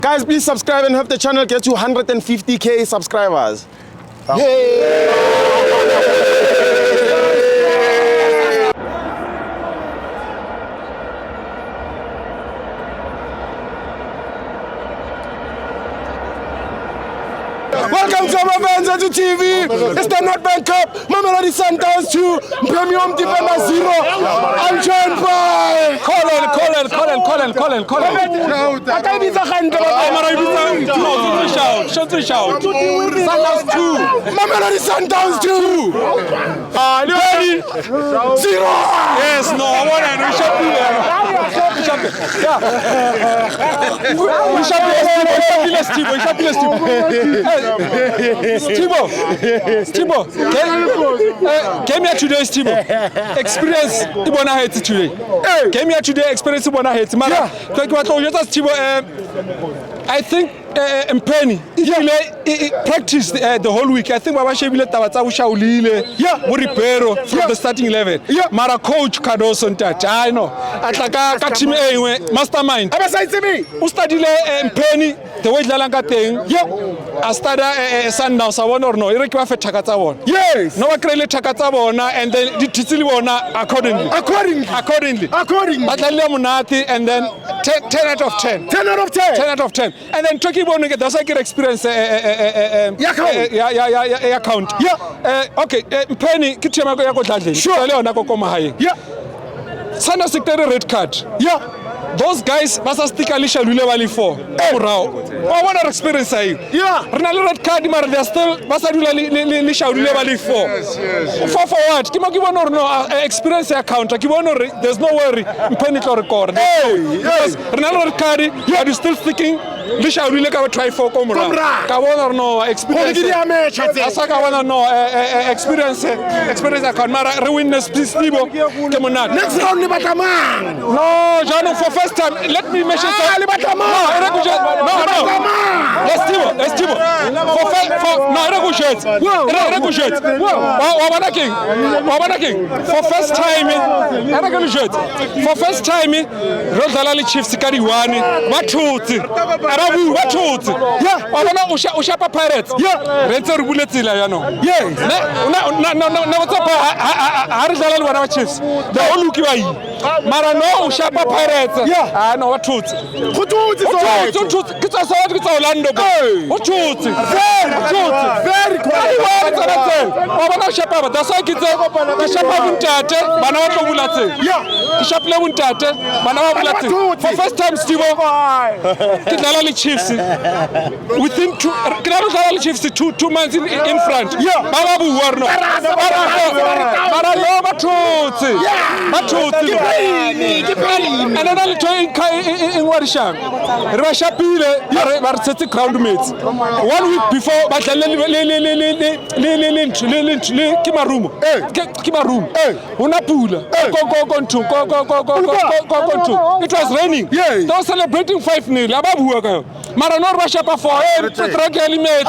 Guys, please subscribe and help the channel get to 150k subscribers. Welcome to our fans to TV. It's the Nedbank Cup. Mamelodi Sundowns 2. Premium Defender 0. I'm joined by Colin. Shout. Sundowns 2. Mamelodi Sundowns 2. 0. Yes, no, I want to. Stibo. Came here today, Stibo. Experience Ibona Haiti today. Came here today, experience Ibona Haiti. Mara, Stibo. I think Mpeni practiced the whole week. I think Baba Shebile Tabatsa Ushaulile, Muripero from the starting 11. Mara coach Cardoso Ntata. I know. Atlaka Kachime mastermind. Ustadile Mpeni the way Lalanga thing. I started Sundowns one or no. Irekiwa fe Takata one. Yes. No Akrele Takata one and then the Titili one accordingly. But Munati and then 10 out of 10. 10 out of 10. 10 out of 10. And then talking about it, that's like an experience. Account. Okay. Penny, Kitchema go Yako. Sure. Sana secretary red card. Those guys must stick Alisha Lulewali for. I want to experience here. Renal red card, they are still Alisha Lulewali for. For what? Kimagiwan or no experience account. There's no worry. Penny to record. Yes. Renal red card, you are still sticking. Lisha Luleka try for Komra. Kawan or no experience. Asaka wanna know experience account. Mara ruinous Stibo. Come on. Next round, Libataman. No, Jano for first time. Let me mention something. No. Let's Tibo. Wabana King. For first time, Rosalali Chiefs Kariwani. Watuti. Wabana Ushapa Pirates. Renzo Bulletilla, you know. No, what's up? Harizalal Wara Chiefs. The Olukiwai. Marano Ushapa Pirates. I know what truth. Orlando. Very quiet. That's why it's for first time, Steve. Kidalali Chiefs within 2 months in front. Babu Warno. Another in Warsham. Rashapile are set ground mates. 1 week before, but Kimarum. Unapula. Go. It was raining. They were celebrating 5-0. Ababu Maranor Rashapa for elimate.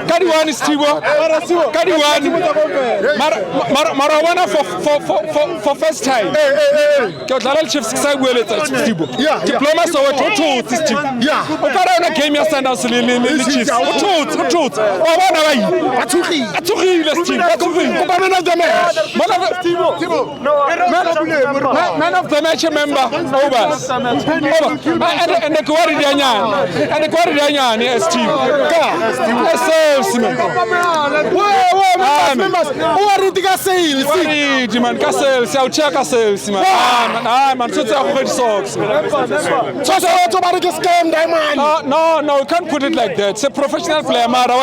Get one is Tibo. Marawana for first time. Chiefs Diploma so what Okara came here Sundowns Chiefs. Man of the match member Obas. And the Guardian yes team. No, you can't put it like that. It's a professional player, Mara.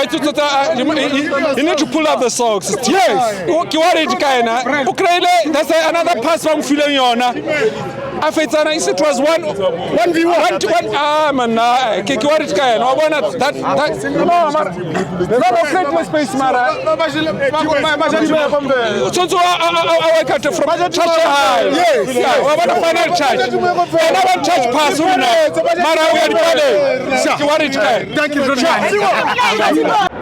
You need to pull up the socks. Yes. That's another pass from Filoniona. a fetsana it was 1v1 man ke wa re ka ena wa bona that no mara no create more space mara so I cut from touch high yes wa bona final charge another touch pass mara we are ready ke wa re ka thank you very much